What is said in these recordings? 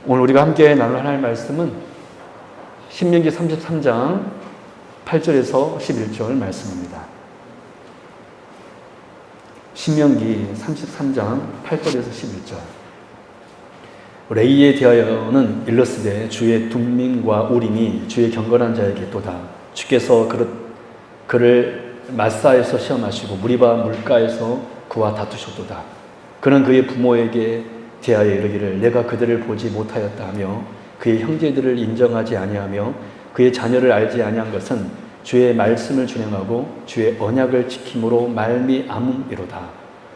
오늘 우리가 함께 나눌 하나님의 말씀은 신명기 33장 8절에서 11절 말씀입니다. 신명기 33장 8절에서 11절. 레이에 대하여는 일러스되 주의 둠민과 우림이 주의 경건한 자에게 또다. 주께서 그를 마사에서 시험하시고 무리바 물가에서 그와 다투셨도다. 그는 그의 부모에게 대하여 이르기를 내가 그들을 보지 못하였다 하며 그의 형제들을 인정하지 아니하며 그의 자녀를 알지 아니한 것은 주의 말씀을 준행하고 주의 언약을 지킴으로 말미암음이로다.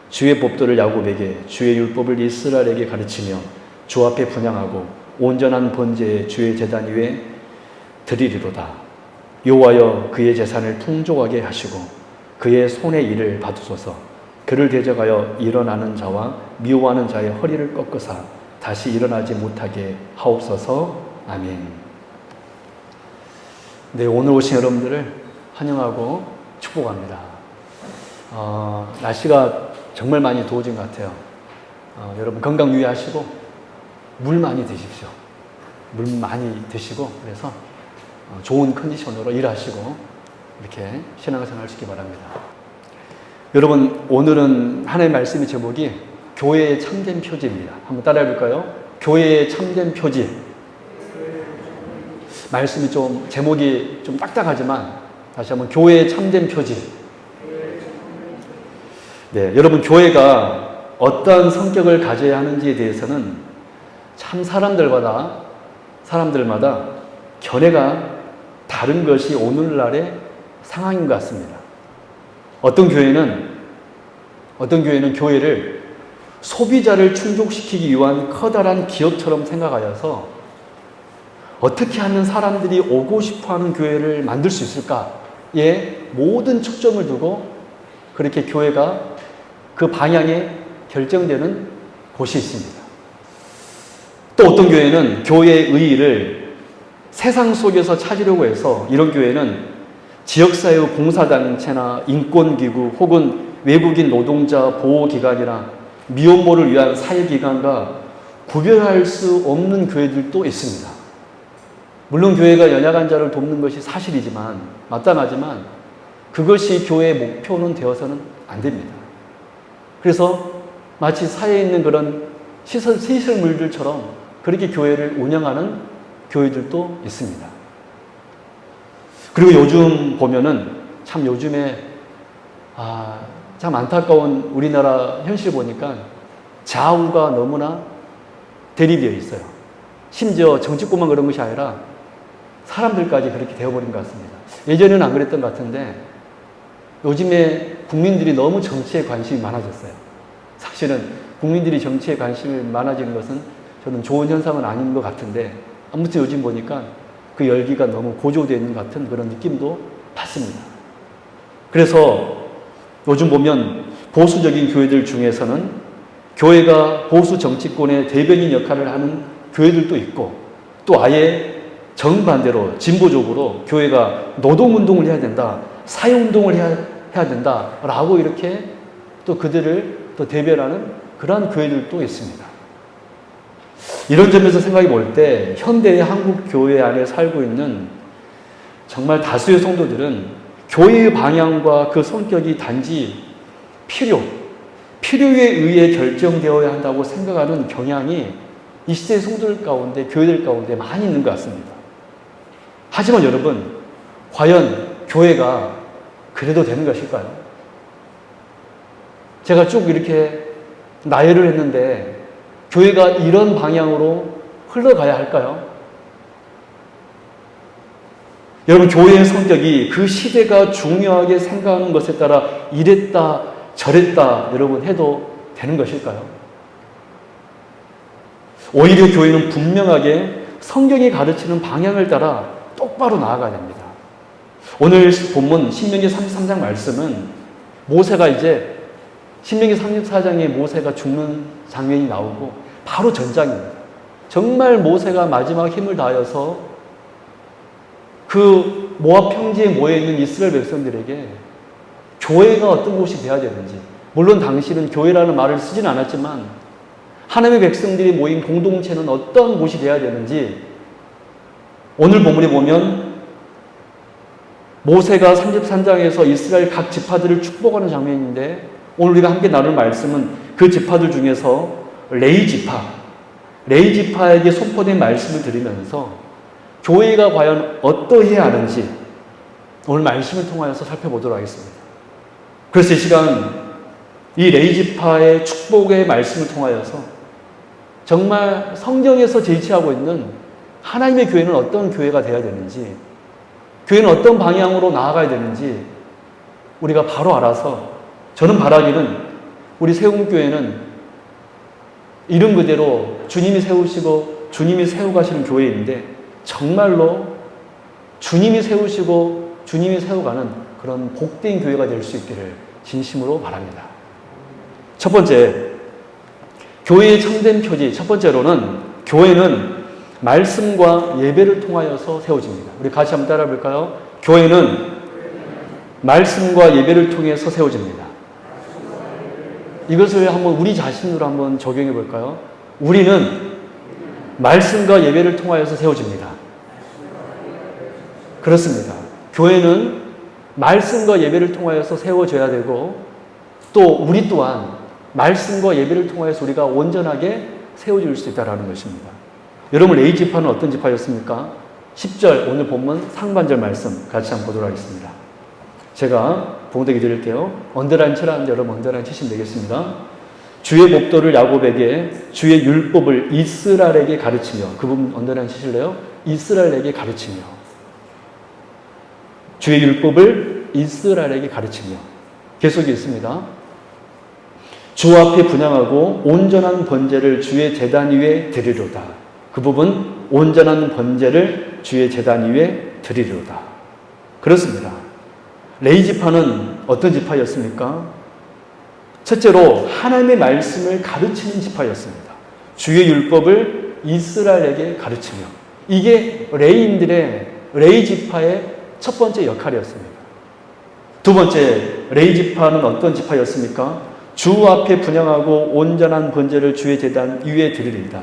주의 법도를 야곱에게 주의 율법을 이스라엘에게 가르치며 주 앞에 분향하고 온전한 번제에 주의 제단 위에 드리리로다. 여호와여 그의 재산을 풍족하게 하시고 그의 손의 일을 받으소서. 그를 대적하여 일어나는 자와 미워하는 자의 허리를 꺾으사 다시 일어나지 못하게 하옵소서. 아멘. 네, 오늘 오신 여러분들을 환영하고 축복합니다. 날씨가 정말 많이 더워진 것 같아요. 여러분 건강 유의하시고 물 많이 드십시오. 물 많이 드시고 그래서 좋은 컨디션으로 일하시고 이렇게 신앙생활 할 수 있기 바랍니다. 여러분, 오늘은 하나님의 말씀의 제목이 교회의 참된 표지입니다. 한번 따라해 볼까요? 교회의 참된 표지. 말씀이 좀 제목이 좀 딱딱하지만 다시 한번 교회의 참된 표지. 네, 여러분 교회가 어떤 성격을 가져야 하는지에 대해서는 참 사람들마다 견해가 다른 것이 오늘날의 상황인 것 같습니다. 어떤 교회는 교회를 소비자를 충족시키기 위한 커다란 기업처럼 생각하여서 어떻게 하면 사람들이 오고 싶어하는 교회를 만들 수 있을까에 모든 초점을 두고 그렇게 교회가 그 방향에 결정되는 곳이 있습니다. 또 어떤 교회는 교회의 의의를 세상 속에서 찾으려고 해서 이런 교회는 지역사회 봉사단체나 인권기구 혹은 외국인 노동자 보호기관이나 미혼모를 위한 사회기관과 구별할 수 없는 교회들도 있습니다. 물론 교회가 연약한 자를 돕는 것이 사실이지만 마땅하지만 그것이 교회의 목표는 되어서는 안 됩니다. 그래서 마치 사회에 있는 그런 시설물들처럼 그렇게 교회를 운영하는 교회들도 있습니다. 그리고 요즘 보면은 참 요즘에 참 안타까운 우리나라 현실 보니까 좌우가 너무나 대립되어 있어요. 심지어 정치권만 그런 것이 아니라 사람들까지 그렇게 되어버린 것 같습니다. 예전에는 안 그랬던 것 같은데 요즘에 국민들이 너무 정치에 관심이 많아졌어요. 사실은 국민들이 정치에 관심이 많아지는 것은 저는 좋은 현상은 아닌 것 같은데 아무튼 요즘 보니까 그 열기가 너무 고조되어 있는 것 같은 그런 느낌도 받습니다. 그래서 요즘 보면 보수적인 교회들 중에서는 교회가 보수 정치권의 대변인 역할을 하는 교회들도 있고 또 아예 정반대로 진보적으로 교회가 노동운동을 해야 된다, 사회운동을 해야 된다라고 이렇게 또 그들을 또 대변하는 그러한 교회들도 있습니다. 이런 점에서 생각해 볼 때 현대의 한국 교회 안에 살고 있는 정말 다수의 성도들은 교회의 방향과 그 성격이 단지 필요에 의해 결정되어야 한다고 생각하는 경향이 이 시대의 성도들 가운데, 교회들 가운데 많이 있는 것 같습니다. 하지만 여러분, 과연 교회가 그래도 되는 것일까요? 제가 쭉 이렇게 나열을 했는데 교회가 이런 방향으로 흘러가야 할까요? 여러분, 교회의 성격이 그 시대가 중요하게 생각하는 것에 따라 이랬다 저랬다 여러분 해도 되는 것일까요? 오히려 교회는 분명하게 성경이 가르치는 방향을 따라 똑바로 나아가야 됩니다. 오늘 본문 신명기 33장 말씀은 모세가 이제 신명기 34장에 모세가 죽는 장면이 나오고 바로 전장입니다. 정말 모세가 마지막 힘을 다하여서 그 모압 평지에 모여있는 이스라엘 백성들에게 교회가 어떤 곳이 되어야 되는지, 물론 당시는 교회라는 말을 쓰진 않았지만 하나님의 백성들이 모인 공동체는 어떤 곳이 되어야 되는지 오늘 본문에 보면 모세가 33장에서 이스라엘 각 지파들을 축복하는 장면인데 오늘 우리가 함께 나눌 말씀은 그 지파들 중에서 레위 지파에게 선포된 말씀을 들으면서 교회가 과연 어떠해야 하는지 오늘 말씀을 통하여서 살펴보도록 하겠습니다. 그래서 이 시간 이 레위 지파의 축복의 말씀을 통하여서 정말 성경에서 제시하고 있는 하나님의 교회는 어떤 교회가 되어야 되는지, 교회는 어떤 방향으로 나아가야 되는지 우리가 바로 알아서, 저는 바라기는 우리 세움교회는 이름 그대로 주님이 세우시고 주님이 세워가시는 교회인데 정말로 주님이 세우시고 주님이 세워가는 그런 복된 교회가 될 수 있기를 진심으로 바랍니다. 첫 번째, 교회의 참된 표지. 첫 번째로는 교회는 말씀과 예배를 통하여서 세워집니다. 우리 같이 한번 따라 볼까요? 교회는 말씀과 예배를 통해서 세워집니다. 이것을 한번 우리 자신으로 한번 적용해 볼까요? 우리는 말씀과 예배를 통하여서 세워집니다. 그렇습니다. 교회는 말씀과 예배를 통하여서 세워져야 되고 또 우리 또한 말씀과 예배를 통하여서 우리가 온전하게 세워질 수 있다는 것입니다. 여러분 레위 지파는 어떤 지파였습니까? 10절 오늘 본문 상반절 말씀 같이 한번 보도록 하겠습니다. 제가 봉독해 드릴게요. 언더라인 치라는데 여러분 언더라인 치시면 되겠습니다. 주의 법도를 야곱에게 주의 율법을 이스라엘에게 가르치며, 그 부분 언더라인 치실래요? 이스라엘에게 가르치며, 주의 율법을 이스라엘에게 가르치며. 계속이 있습니다. 주 앞에 분향하고 온전한 번제를 주의 제단 위에 드리로다. 그 부분 온전한 번제를 주의 제단 위에 드리로다. 그렇습니다. 레위 지파는 어떤 지파였습니까? 첫째로 하나님의 말씀을 가르치는 지파였습니다. 주의 율법을 이스라엘에게 가르치며, 이게 레위 지파의 첫 번째 역할이었습니다. 두 번째, 레위 지파는 어떤 지파였습니까? 주 앞에 분향하고 온전한 번제를 주의 제단 위에 드리리이다.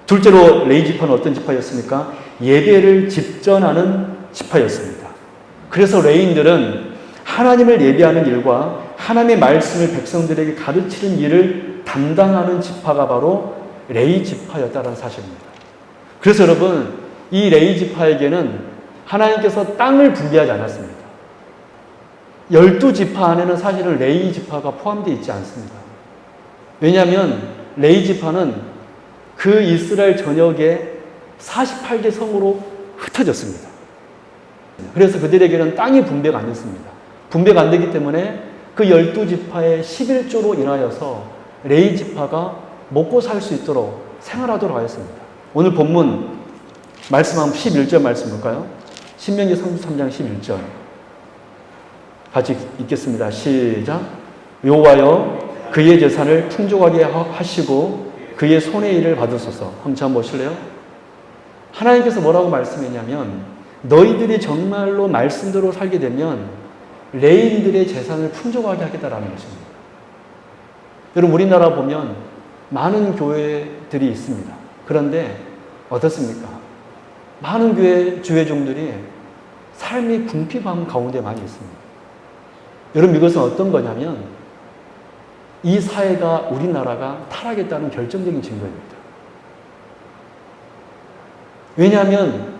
둘째로 레위 지파는 어떤 지파였습니까? 예배를 집전하는 지파였습니다. 그래서 레위인들은 하나님을 예배하는 일과 하나님의 말씀을 백성들에게 가르치는 일을 담당하는 지파가 바로 레위 지파였다는 사실입니다. 그래서 여러분, 이 레위 지파에게는 하나님께서 땅을 분배하지 않았습니다. 12지파 안에는 사실은 레위 지파가 포함되어 있지 않습니다. 왜냐하면 레위 지파는 그 이스라엘 전역에 48개 성으로 흩어졌습니다. 그래서 그들에게는 땅이 분배가 안 됐습니다. 분배가 안 되기 때문에 그 12지파의 11조로 인하여서 레위 지파가 먹고 살 수 있도록 생활하도록 하였습니다. 오늘 본문 말씀 한번 11절 말씀 볼까요? 신명기 33장 11절 같이 읽겠습니다. 시작. 여호와여 그의 재산을 풍족하게 하시고 그의 손의 일을 받으소서. 한번 보실래요? 하나님께서 뭐라고 말씀했냐면 너희들이 정말로 말씀대로 살게 되면 레위인들의 재산을 풍족하게 하겠다라는 것입니다. 여러분 우리나라 보면 많은 교회들이 있습니다. 그런데 어떻습니까? 많은 주회종들이 삶이 궁핍함 가운데 많이 있습니다. 여러분 이것은 어떤 거냐면 이 사회가, 우리나라가 타락했다는 결정적인 증거입니다. 왜냐하면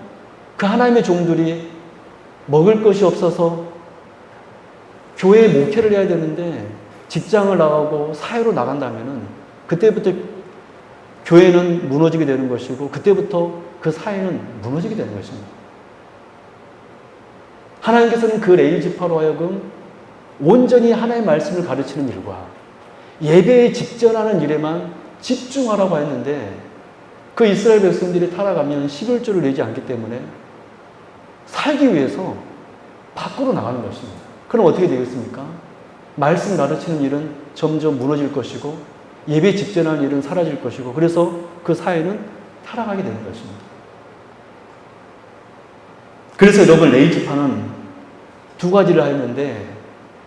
그 하나님의 종들이 먹을 것이 없어서 교회에 목회를 해야 되는데 직장을 나가고 사회로 나간다면은 그때부터 교회는 무너지게 되는 것이고 그때부터 그 사회는 무너지게 되는 것입니다. 하나님께서는 그 레위 지파로 하여금 온전히 하나님의 말씀을 가르치는 일과 예배에 직전하는 일에만 집중하라고 했는데 그 이스라엘 백성들이 타락하면 11조를 내지 않기 때문에 살기 위해서 밖으로 나가는 것입니다. 그럼 어떻게 되겠습니까? 말씀 가르치는 일은 점점 무너질 것이고 예배 직전하는 일은 사라질 것이고 그래서 그 사회는 타락하게 되는 것입니다. 그래서 여러분 레위 지파는 두 가지를 하였는데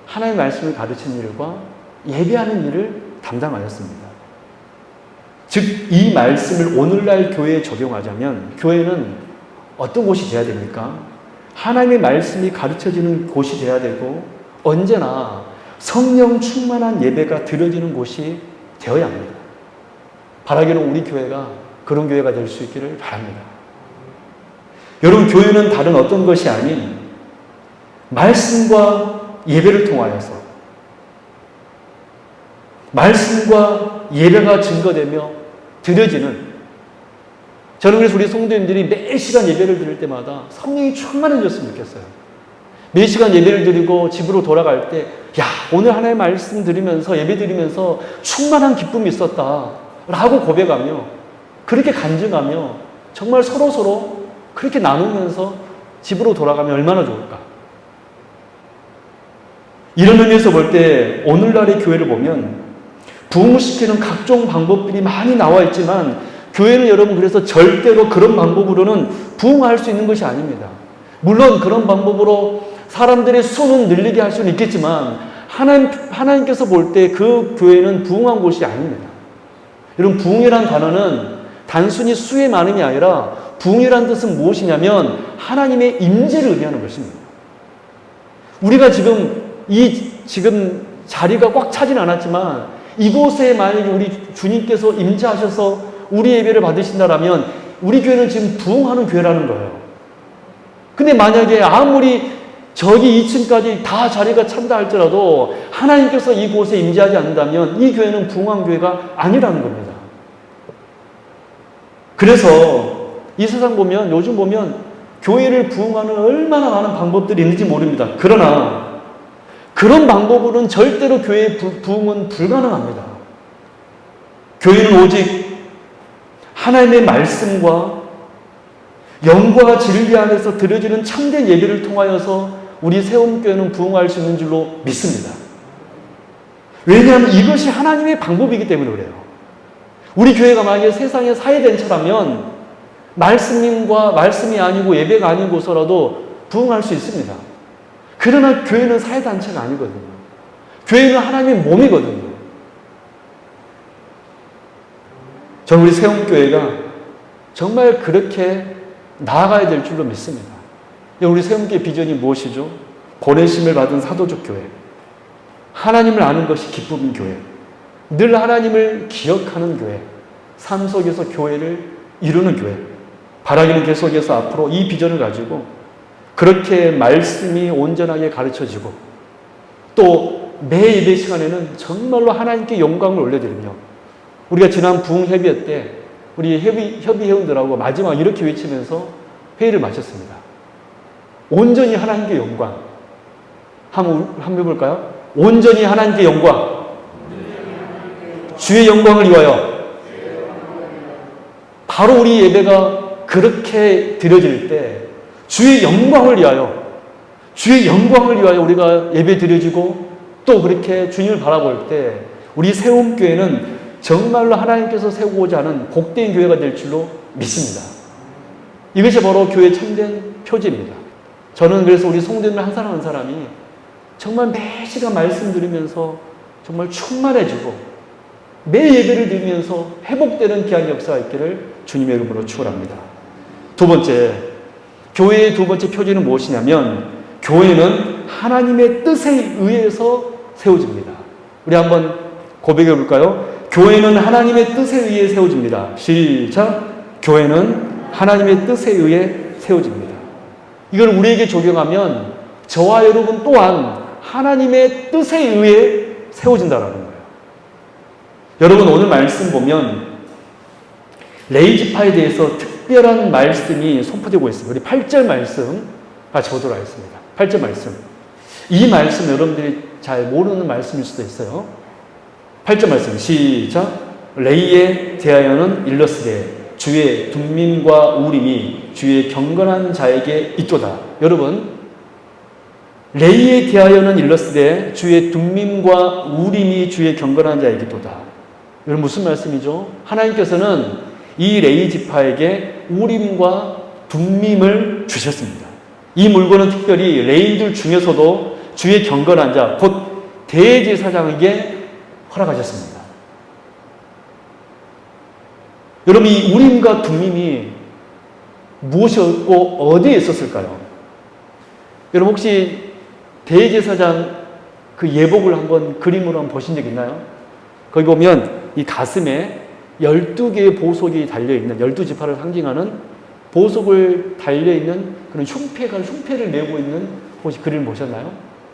하나님의 말씀을 가르치는 일과 예배하는 일을 담당하였습니다. 즉 이 말씀을 오늘날 교회에 적용하자면 교회는 어떤 곳이 돼야 됩니까? 하나님의 말씀이 가르쳐지는 곳이 돼야 되고 언제나 성령 충만한 예배가 드려지는 곳이 되어야 합니다. 바라기는 우리 교회가 그런 교회가 될 수 있기를 바랍니다. 여러분, 교회는 다른 어떤 것이 아닌 말씀과 예배를 통하여서 말씀과 예배가 증거되며 드려지는, 저는 그래서 우리 성도님들이 매 시간 예배를 드릴 때마다 성령이 충만해졌으면 좋겠어요. 매 시간 예배를 드리고 집으로 돌아갈 때, 야, 오늘 하나님의 말씀 드리면서 예배 드리면서 충만한 기쁨이 있었다 라고 고백하며 그렇게 간증하며 정말 서로서로 그렇게 나누면서 집으로 돌아가면 얼마나 좋을까. 이런 의미에서 볼 때 오늘날의 교회를 보면 부흥시키는 각종 방법들이 많이 나와 있지만 교회는 여러분 그래서 절대로 그런 방법으로는 부흥할 수 있는 것이 아닙니다. 물론 그런 방법으로 사람들의 수는 늘리게 할 수는 있겠지만 하나님께서 볼 때 그 교회는 부흥한 곳이 아닙니다. 여러분, 부흥이라는 단어는 단순히 수의 많음이 아니라 부흥이라는 뜻은 무엇이냐면 하나님의 임재를 의미하는 것입니다. 우리가 지금 자리가 꽉 차진 않았지만 이곳에 만약에 우리 주님께서 임재하셔서 우리 예배를 받으신다라면 우리 교회는 지금 부흥하는 교회라는 거예요. 근데 만약에 아무리 저기 2층까지 다 자리가 찬다 할지라도 하나님께서 이곳에 임재하지 않는다면 이 교회는 부흥한 교회가 아니라는 겁니다. 그래서 이 세상 보면, 요즘 보면 교회를 부흥하는 얼마나 많은 방법들이 있는지 모릅니다. 그러나 그런 방법으로는 절대로 교회의 부흥은 불가능합니다. 교회는 오직 하나님의 말씀과 영과 진리 안에서 드려지는 참된 예배를 통하여서 우리 세움교회는 부흥할 수 있는 줄로 믿습니다. 왜냐하면 이것이 하나님의 방법이기 때문에 그래요. 우리 교회가 만약에 세상의 사회단체라면 말씀이 아니고 예배가 아닌 곳으로라도 부흥할 수 있습니다. 그러나 교회는 사회단체가 아니거든요. 교회는 하나님의 몸이거든요. 저는 우리 세움교회가 정말 그렇게 나아가야 될 줄로 믿습니다. 우리 세움교회 비전이 무엇이죠? 보내심을 받은 사도적 교회. 하나님을 아는 것이 기쁨인 교회. 늘 하나님을 기억하는 교회. 삶 속에서 교회를 이루는 교회. 바라기는 계속해서 앞으로 이 비전을 가지고 그렇게 말씀이 온전하게 가르쳐지고 또 매 예배 시간에는 정말로 하나님께 영광을 올려드리며, 우리가 지난 부흥협의회 때 우리 협의 회원들하고 마지막 이렇게 외치면서 회의를 마쳤습니다. 온전히 하나님께 영광. 한번 해볼까요? 온전히 하나님께 영광. 주의 영광을 위하여. 바로 우리 예배가 그렇게 드려질 때 주의 영광을 위하여, 주의 영광을 위하여 우리가 예배 드려지고 또 그렇게 주님을 바라볼 때 우리 세움교회는 정말로 하나님께서 세우고자 하는 복된 교회가 될 줄로 믿습니다. 이것이 바로 교회의 참된 표지입니다. 저는 그래서 우리 성도들 한 사람 한 사람이 정말 매 시간 말씀 들으면서 정말 충만해지고 매 예배를 드리면서 회복되는 귀한 역사가 있기를 주님의 이름으로 축원합니다. 두 번째, 교회의 두 번째 표지는 무엇이냐면 교회는 하나님의 뜻에 의해서 세워집니다. 우리 한번 고백해 볼까요? 교회는 하나님의 뜻에 의해 세워집니다. 시작! 교회는 하나님의 뜻에 의해 세워집니다. 이걸 우리에게 적용하면 저와 여러분 또한 하나님의 뜻에 의해 세워진다는 거예요. 여러분, 오늘 말씀 보면 레위지파에 대해서 특별한 말씀이 선포되고 있습니다. 우리 8절 말씀 같이 보도록 하겠습니다. 8절 말씀. 이 말씀 여러분들이 잘 모르는 말씀일 수도 있어요. 8절 말씀 시작. 레위에 대하여는 일러스되 주의 둠밈과 우림이 주의 경건한 자에게 있도다. 여러분, 레위에 대하여는 일러스되 주의 둠밈과 우림이 주의 경건한 자에게 있도다. 여러분, 무슨 말씀이죠? 하나님께서는 이 레위 지파에게 우림과 둠밈을 주셨습니다. 이 물건은 특별히 레위들 중에서도 주의 경건한 자, 곧 대제사장에게 허락하셨습니다. 여러분, 이 우림과 둠밈이 무엇이었고 어디에 있었을까요? 여러분, 혹시 대제사장 그 예복을 한번 그림으로 한번 보신 적 있나요? 거기 보면 이 가슴에 12개의 보석이 달려있는, 12지파를 상징하는 보석을 달려있는 그런 흉패를 메고 있는 혹시 그림을 보셨나요?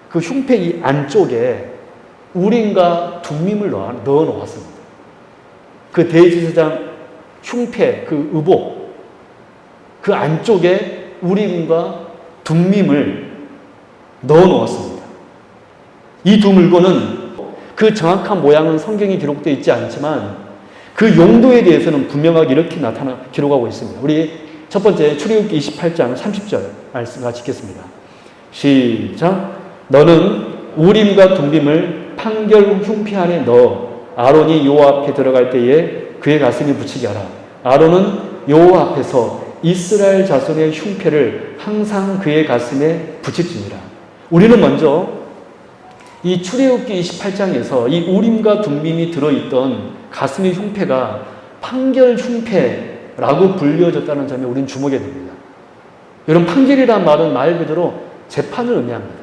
그 흉패 이 안쪽에 우림과 둠밈을 넣어 놓았습니다. 그 대제사장 흉패, 그 의복, 그 안쪽에 우림과 둠밈을 넣어 놓았습니다. 이 두 물건은 그 정확한 모양은 성경에 기록되어 있지 않지만 그 용도에 대해서는 분명하게 이렇게 기록하고 있습니다. 우리 첫 번째 출애굽기 28장 30절 말씀 같이 읽겠습니다. 시작. 너는 우림과 둠빔을 판결 흉패 안에 넣어 아론이 여호와 앞에 들어갈 때에 그의 가슴에 붙이게 하라. 아론은 여호와 앞에서 이스라엘 자손의 흉패를 항상 그의 가슴에 붙일지니라. 우리는 먼저 이 출애굽기 28장에서 이 우림과 둠빔이 들어있던 가슴의 흉패가 판결 흉패라고 불려졌다는 점에 우리는 주목해야 됩니다. 여러분, 판결이란 말은 말 그대로 재판을 의미합니다.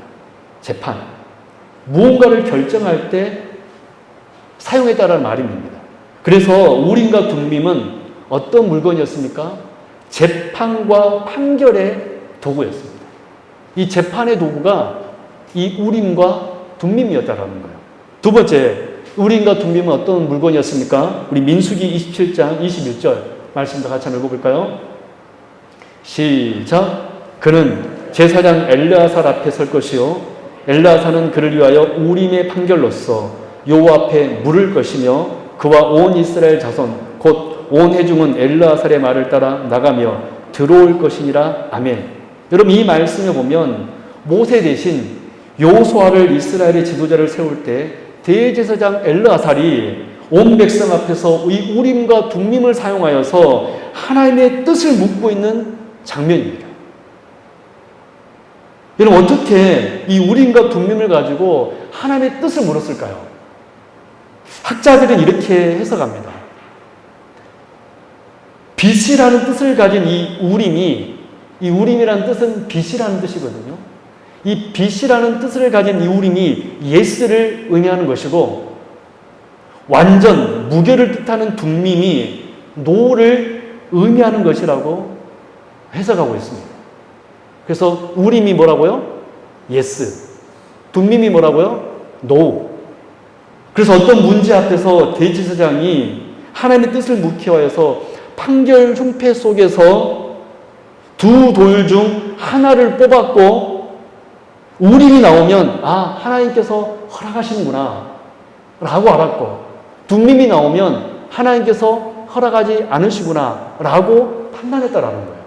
재판. 무언가를 결정할 때 사용했다라는 말입니다. 그래서 우림과 둠빔은 어떤 물건이었습니까? 재판과 판결의 도구였습니다. 이 재판의 도구가 이 우림과 둠밈이었다라는 거예요. 두 번째, 우림과 둠밈은 어떤 물건이었습니까? 우리 민수기 27장 21절 말씀도 같이 한번 읽어볼까요? 시작. 그는 제사장 엘르아살 앞에 설 것이요 엘르아살은 그를 위하여 우림의 판결로서 여호와 앞에 물을 것이며 그와 온 이스라엘 자손 곧 온 회중은 엘르아살의 말을 따라 나가며 들어올 것이니라. 아멘. 여러분, 이 말씀을 보면 모세 대신 여호수아를 이스라엘의 지도자를 세울 때 대제사장 엘르아살이 온 백성 앞에서 이 우림과 둠밈을 사용하여서 하나님의 뜻을 묻고 있는 장면입니다. 여러분, 어떻게 이 우림과 둠밈을 가지고 하나님의 뜻을 물었을까요? 학자들은 이렇게 해석합니다. 빛이라는 뜻을 가진 이 우림이라는 뜻은 빛이라는 뜻이거든요. 이 빛이라는 뜻을 가진 이 우림이 예스를 의미하는 것이고, 완전, 무결을 뜻하는 둠밈이 노를 의미하는 것이라고 해석하고 있습니다. 그래서 우림이 뭐라고요? 예스. 둠밈이 뭐라고요? 노. 그래서 어떤 문제 앞에서 대제사장이 하나님의 뜻을 묻기 위해서 판결 흉패 속에서 두 돌 중 하나를 뽑았고 우림이 나오면 하나님께서 허락하시는구나 라고 알았고, 둠밈이 나오면 하나님께서 허락하지 않으시구나 라고 판단했다라는 거예요.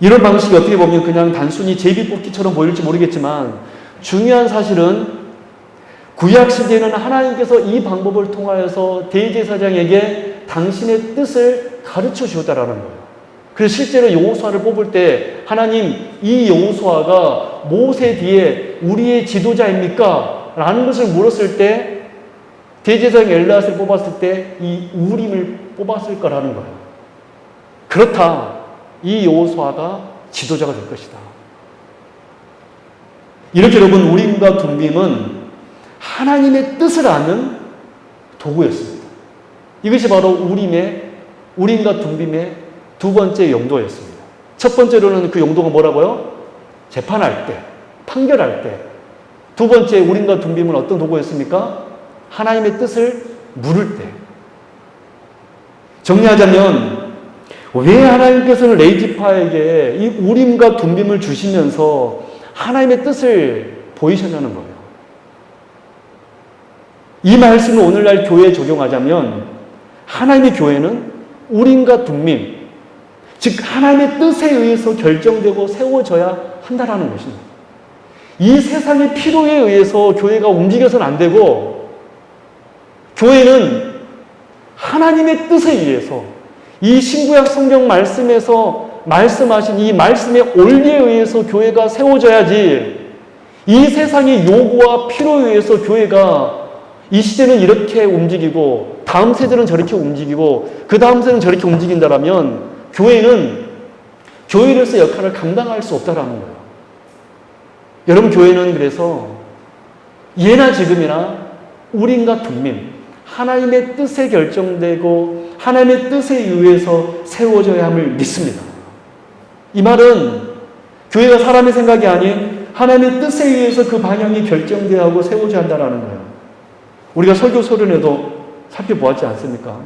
이런 방식이 어떻게 보면 그냥 단순히 제비뽑기처럼 보일지 모르겠지만 중요한 사실은 구약시대에는 하나님께서 이 방법을 통하여서 대제사장에게 당신의 뜻을 가르쳐 주었다라는 거예요. 그래서 실제로 여호수아를 뽑을 때 하나님, 이 여호수아가 모세 뒤에 우리의 지도자입니까? 라는 것을 물었을 때 대제사장 엘르아살을 뽑았을 때 이 우림을 뽑았을 거라는 거예요. 그렇다. 이 여호수아가 지도자가 될 것이다. 이렇게 여러분, 우림과 둠빔은 하나님의 뜻을 아는 도구였습니다. 이것이 바로 우림과 둠빔의 두 번째 용도였습니다. 첫 번째로는 그 용도가 뭐라고요? 재판할 때, 판결할 때. 두 번째 우림과 둠빔은 어떤 도구였습니까? 하나님의 뜻을 물을 때. 정리하자면 왜 하나님께서는 레위지파에게 이 우림과 둠빔을 주시면서 하나님의 뜻을 보이셨냐는 거예요. 이 말씀을 오늘날 교회에 적용하자면 하나님의 교회는 우림과 둠밈, 즉 하나님의 뜻에 의해서 결정되고 세워져야 한다는 것입니다. 이 세상의 필요에 의해서 교회가 움직여서는 안 되고, 교회는 하나님의 뜻에 의해서 이 신구약 성경 말씀에서 말씀하신 이 말씀의 원리에 의해서 교회가 세워져야지, 이 세상의 요구와 필요에 의해서 교회가 이 시대는 이렇게 움직이고 다음 세대는 저렇게 움직이고 그 다음 세대는 저렇게 움직인다라면 교회는 교회로서 역할을 감당할 수 없다라는 거예요. 여러분, 교회는 그래서 예나 지금이나 우린과 둠민, 하나님의 뜻에 결정되고 하나님의 뜻에 의해서 세워져야 함을 믿습니다. 이 말은 교회가 사람의 생각이 아닌 하나님의 뜻에 의해서 그 방향이 결정되어야 하고 세워져야 한다는 거예요. 우리가 설교 소련에도 살펴보았지 않습니까?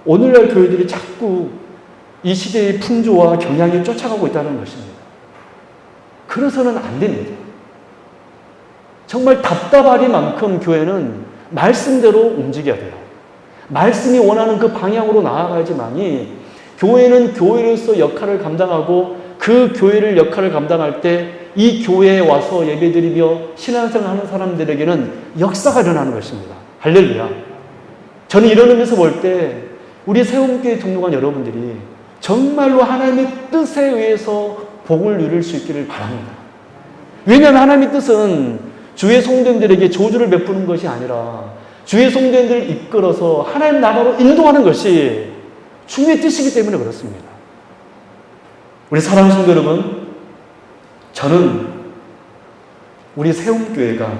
오늘날 교회들이 자꾸 이 시대의 풍조와 경향에 쫓아가고 있다는 것입니다. 그래서는 안 됩니다. 정말 답답하리만큼 교회는 말씀대로 움직여야 돼요. 말씀이 원하는 그 방향으로 나아가야지만이 교회는 교회로서 역할을 감당하고 그 교회를 역할을 감당할 때 이 교회에 와서 예배드리며 신앙생활 하는 사람들에게는 역사가 일어나는 것입니다. 할렐루야. 저는 이런 의미에서 볼 때 우리 세움교회 등록한 여러분들이 정말로 하나님의 뜻에 의해서 복을 누릴 수 있기를 바랍니다. 왜냐하면 하나님의 뜻은 주의 성도들에게 저주를 베푸는 것이 아니라 주의 성도들을 이끌어서 하나님 나라로 인도하는 것이 주의 뜻이기 때문에 그렇습니다. 우리 사랑하는 성도 여러분, 저는 우리 세움교회가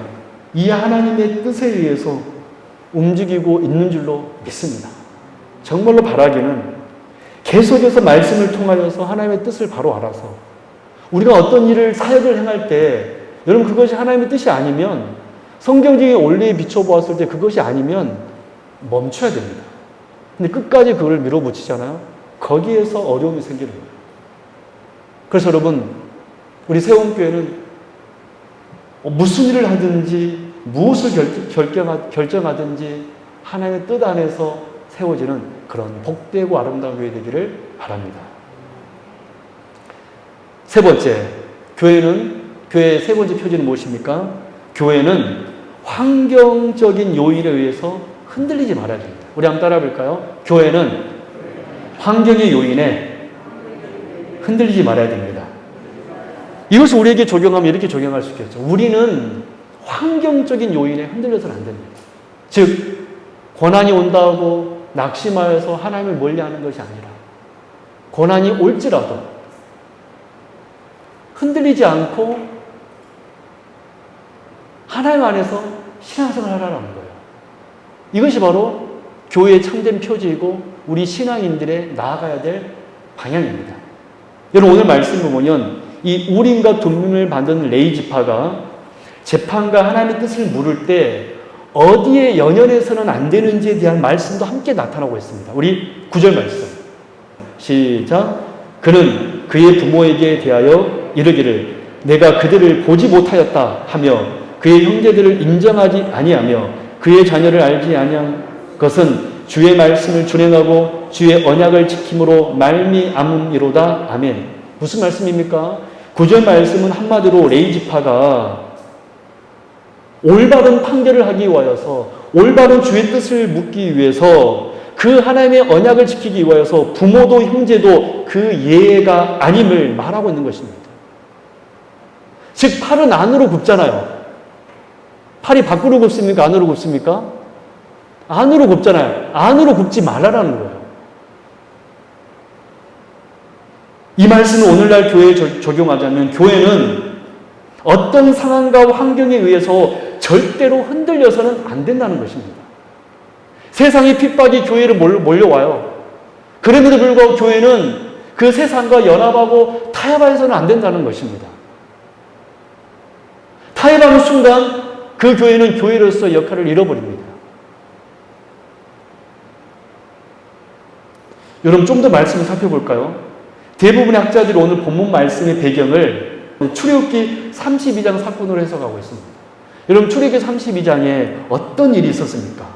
이 하나님의 뜻에 의해서 움직이고 있는 줄로 믿습니다. 정말로 바라기는 계속해서 말씀을 통하여서 하나님의 뜻을 바로 알아서 우리가 어떤 일을 사역을 행할 때 여러분 그것이 하나님의 뜻이 아니면 성경적인 원리에 비춰보았을 때 그것이 아니면 멈춰야 됩니다. 근데 끝까지 그걸 밀어붙이잖아요. 거기에서 어려움이 생기는 거예요. 그래서 여러분 우리 세움교회는 무슨 일을 하든지 무엇을 결정하든지 하나님의 뜻 안에서 세워지는 그런 복되고 아름다운 교회 되기를 바랍니다. 세 번째, 교회의 세 번째 표지는 무엇입니까? 교회는 환경적인 요인에 의해서 흔들리지 말아야 됩니다. 우리 한번 따라 볼까요? 교회는 환경의 요인에 흔들리지 말아야 됩니다. 이것을 우리에게 적용하면 이렇게 적용할 수 있겠죠. 우리는 환경적인 요인에 흔들려서는 안 됩니다. 즉, 고난이 온다고 낙심하여서 하나님을 멀리하는 것이 아니라 고난이 올지라도 흔들리지 않고 하나님 안에서 신앙생활을 하라는 거예요. 이것이 바로 교회의 참된 표지이고 우리 신앙인들의 나아가야 될 방향입니다. 여러분 오늘 말씀을 보면 이 우림과 둠밈을 만든 레위 지파가 재판과 하나님의 뜻을 물을 때 어디에 연연해서는 안 되는지에 대한 말씀도 함께 나타나고 있습니다. 우리 9절 말씀 시작. 그는 그의 부모에게 대하여 이르기를 내가 그들을 보지 못하였다 하며 그의 형제들을 인정하지 아니하며 그의 자녀를 알지 아니한 것은 주의 말씀을 준행하고 주의 언약을 지킴으로 말미암음이로다. 아멘. 무슨 말씀입니까? 9절 말씀은 한마디로 레위 지파가 올바른 판결을 하기 위하여서 올바른 주의 뜻을 묻기 위해서 그 하나님의 언약을 지키기 위하여서 부모도 형제도 그 예가 아님을 말하고 있는 것입니다. 즉 팔은 안으로 굽잖아요. 팔이 밖으로 굽습니까? 안으로 굽습니까? 안으로 굽잖아요. 안으로 굽지 말라라는 거예요. 이 말씀을 오늘날 교회에 적용하자면 교회는 어떤 상황과 환경에 의해서 절대로 흔들려서는 안 된다는 것입니다. 세상의 핍박이 교회를 몰려와요. 그럼에도 불구하고 교회는 그 세상과 연합하고 타협해서는 안 된다는 것입니다. 타협하는 순간 그 교회는 교회로서 역할을 잃어버립니다. 여러분 좀 더 말씀을 살펴볼까요? 대부분의 학자들이 오늘 본문 말씀의 배경을 출애굽기 32장 사건으로 해석하고 있습니다. 여러분 출애굽기 32장에 어떤 일이 있었습니까?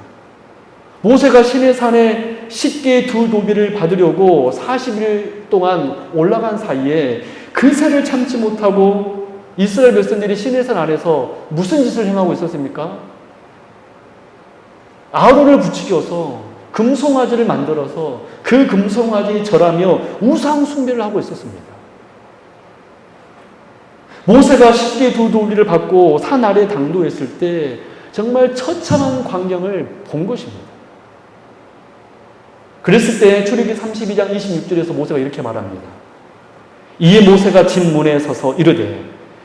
모세가 시내산에 10개의 두 도비를 받으려고 40일 동안 올라간 사이에 그새를 참지 못하고 이스라엘 백성들이 시내산 아래서 무슨 짓을 행하고 있었습니까? 아론을 부추겨서 금송아지를 만들어서 그 금송아지에 절하며 우상 숭배를 하고 있었습니다. 모세가 10개의 두 도비를 받고 산 아래에 당도했을 때 정말 처참한 광경을 본 것입니다. 그랬을 때 출애굽기 32장 26절에서 모세가 이렇게 말합니다. 이에 모세가 진 문에 서서 이르되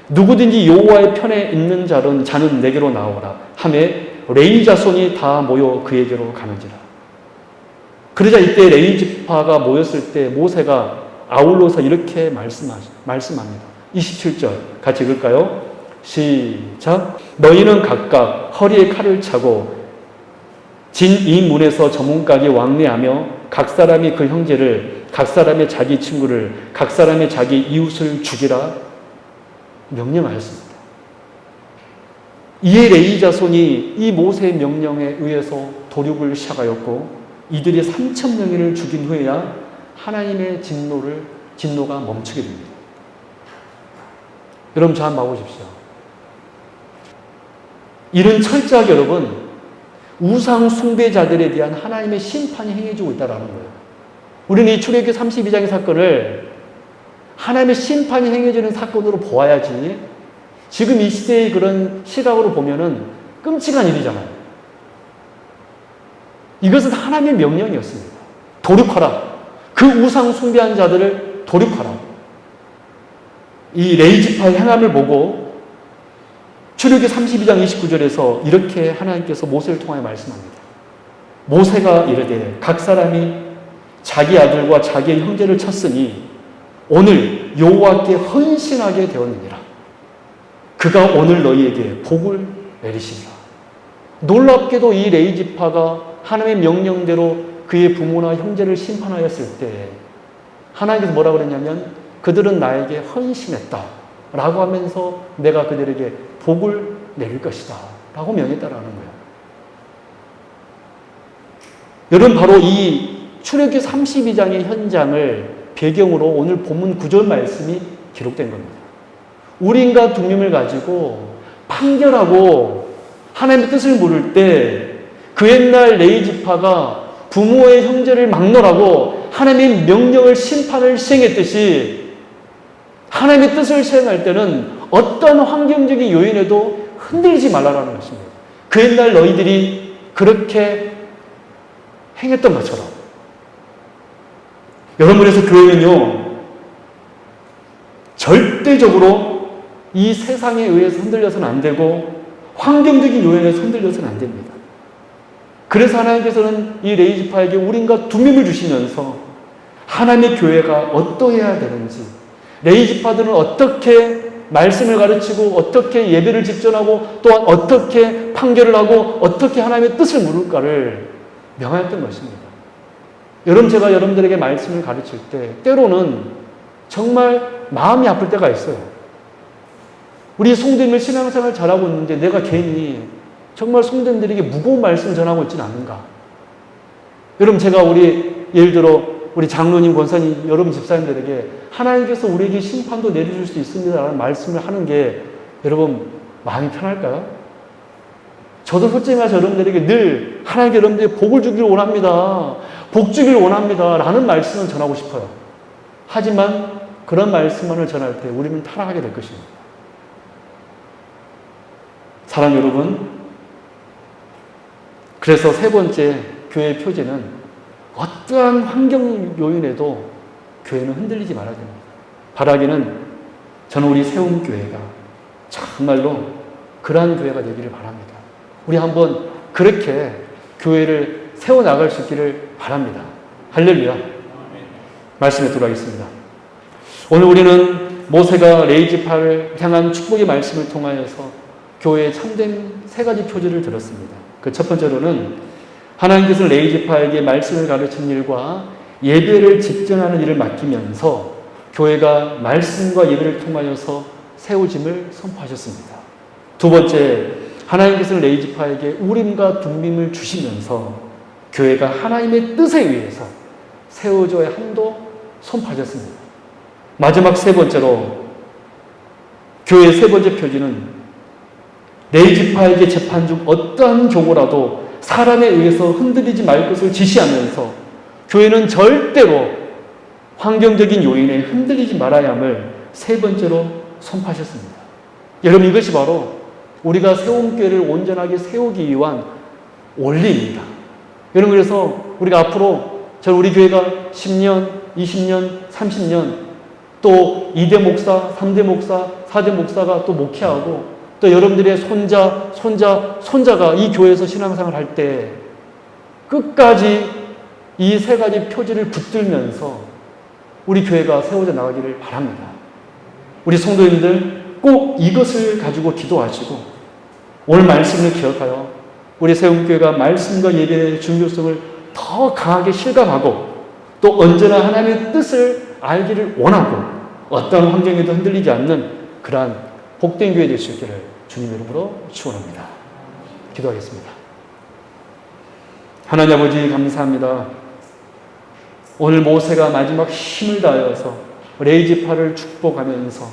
누구든지 여호와의 편에 있는 자는 내게로 나오라 하매 레위 자손이 다 모여 그에게로 가는지라. 그러자 이때 레위 지파가 모였을 때 모세가 아울러서 이렇게 말씀합니다. 27절 같이 읽을까요? 시작. 너희는 각각 허리에 칼을 차고 진 이 문에서 저 문까지 왕래하며 각 사람이 그 형제를, 각 사람의 자기 친구를, 각 사람의 자기 이웃을 죽이라 명령하였습니다. 이에 레위 자손이 이 모세의 명령에 의해서 도륙을 시작하였고 이들이 3,000명을 죽인 후에야 하나님의 진노가 멈추게 됩니다. 여러분 저 한번 봐보십시오. 이런 철저하게 여러분 우상 숭배자들에 대한 하나님의 심판이 행해지고 있다는 거예요. 우리는 이 출애굽기 32장의 사건을 하나님의 심판이 행해지는 사건으로 보아야지 지금 이 시대의 그런 시각으로 보면은 끔찍한 일이잖아요. 이것은 하나님의 명령이었습니다. 도륙하라. 그 우상 숭배한 자들을 도륙하라. 이 레위 지파의 행함을 보고 출애굽기 32장 29절에서 이렇게 하나님께서 모세를 통하여 말씀합니다. 모세가 이르되 각 사람이 자기 아들과 자기의 형제를 쳤으니 오늘 여호와께 헌신하게 되었느니라. 그가 오늘 너희에게 복을 내리시리라. 놀랍게도 이 레위 지파가 하나님의 명령대로 그의 부모나 형제를 심판하였을 때 하나님께서 뭐라고 그랬냐면 그들은 나에게 헌신했다 라고 하면서 내가 그들에게 복을 내릴 것이다 라고 명했다라는 거예요. 여러분 바로 이 출애굽기 32장의 현장을 배경으로 오늘 본문 9절 말씀이 기록된 겁니다. 우린과 둠밈을 가지고 판결하고 하나님의 뜻을 모를 때 그 옛날 레위 지파가 부모의 형제를 막론하고 하나님의 명령을 심판을 시행했듯이 하나님의 뜻을 시행할 때는 어떤 환경적인 요인에도 흔들리지 말라라는 것입니다. 그 옛날 너희들이 그렇게 행했던 것처럼. 여러분에서 교회는요 절대적으로 이 세상에 의해서 흔들려서는 안 되고 환경적인 요인에서 흔들려서는 안 됩니다. 그래서 하나님께서는 이 레위 지파에게 우린과 둠밈을 주시면서 하나님의 교회가 어떠해야 되는지, 레위 지파들은 어떻게 말씀을 가르치고 어떻게 예배를 집전하고 또한 어떻게 판결을 하고 어떻게 하나님의 뜻을 물을까를 명하였던 것입니다. 여러분 제가 여러분들에게 말씀을 가르칠 때 때로는 정말 마음이 아플 때가 있어요. 우리 성도님을 신앙생활 잘하고 있는데 내가 괜히 정말 성도님들에게 무거운 말씀을 전하고 있지는 않는가. 여러분 제가 예를 들어 우리 장로님, 권사님, 여러분 집사님들에게 하나님께서 우리에게 심판도 내려줄 수 있습니다라는 말씀을 하는 게 여러분 마음이 편할까요? 저도 솔직히 말해서 여러분들에게 늘 하나님께 여러분들에게 복을 주기를 원합니다. 복 주기를 원합니다. 라는 말씀을 전하고 싶어요. 하지만 그런 말씀만을 전할 때 우리는 타락하게 될 것입니다. 사랑 여러분, 그래서 세 번째 교회의 표지는 어떠한 환경 요인에도 교회는 흔들리지 말아야 됩니다. 바라기는 저는 우리 세움교회가 정말로 그러한 교회가 되기를 바랍니다. 우리 한번 그렇게 교회를 세워나갈 수 있기를 바랍니다. 할렐루야. 말씀에 들어가겠습니다. 오늘 우리는 모세가 레위 지파를 향한 축복의 말씀을 통하여서 교회의 참된 세 가지 표지를 들었습니다. 그 첫 번째로는 하나님께서 레위 지파에게 말씀을 가르치는 일과 예배를 집전하는 일을 맡기면서 교회가 말씀과 예배를 통하여서 세워짐을 선포하셨습니다. 두 번째, 하나님께서는 레위 지파에게 우림과 둠밈을 주시면서 교회가 하나님의 뜻에 의해서 세워져야 함도 선포하셨습니다. 마지막 세 번째로 교회의 세 번째 표지는 레위 지파에게 재판 중 어떠한 경우라도 사람에 의해서 흔들리지 말 것을 지시하면서 교회는 절대로 환경적인 요인에 흔들리지 말아야 함을 세 번째로 선포하셨습니다. 여러분 이것이 바로 우리가 세움교회를 온전하게 세우기 위한 원리입니다. 여러분 그래서 우리가 앞으로 저는 우리 교회가 10년, 20년, 30년 또 2대 목사, 3대 목사, 4대 목사가 또 목회하고 또 여러분들의 손자가 이 교회에서 신앙생활 할 때 끝까지 이 세 가지 표지를 붙들면서 우리 교회가 세워져 나가기를 바랍니다. 우리 성도님들 꼭 이것을 가지고 기도하시고 오늘 말씀을 기억하여 우리 세움교회가 말씀과 예배의 중요성을 더 강하게 실감하고 또 언제나 하나님의 뜻을 알기를 원하고 어떤 환경에도 흔들리지 않는 그러한 복된 교회 될 수 있기를 주님 이름으로 축원합니다. 기도하겠습니다. 하나님 아버지 감사합니다. 오늘 모세가 마지막 힘을 다하여서 레이지파를 축복하면서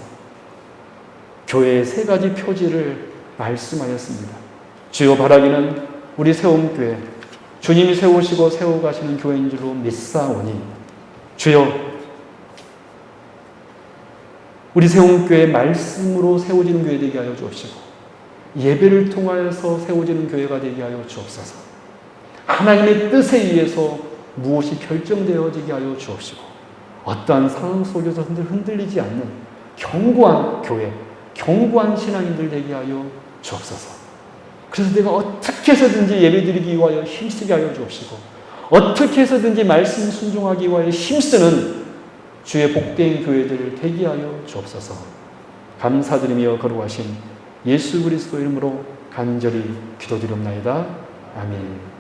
교회의 세 가지 표지를 말씀하였습니다. 주여 바라기는 우리 세움교회 주님이 세우시고 세워가시는 교회인 줄로 믿사오니 주여 우리 세움교회 말씀으로 세워지는 교회 되게 하여 주옵시고 예배를 통하여서 세워지는 교회가 되게 하여 주옵소서. 하나님의 뜻에 의해서 무엇이 결정되어지게 하여 주옵시고 어떠한 상황 속에서 흔들리지 않는 견고한 교회, 견고한 신앙인들 되게 하여 주옵소서. 그래서 내가 어떻게 해서든지 예배드리기 위하여 힘쓰게 하여 주옵시고 어떻게 해서든지 말씀 순종하기 위하여 힘쓰는 주의 복된 교회들 되게 하여 주옵소서. 감사드리며 거룩하신 예수 그리스도 이름으로 간절히 기도드리옵나이다. 아멘.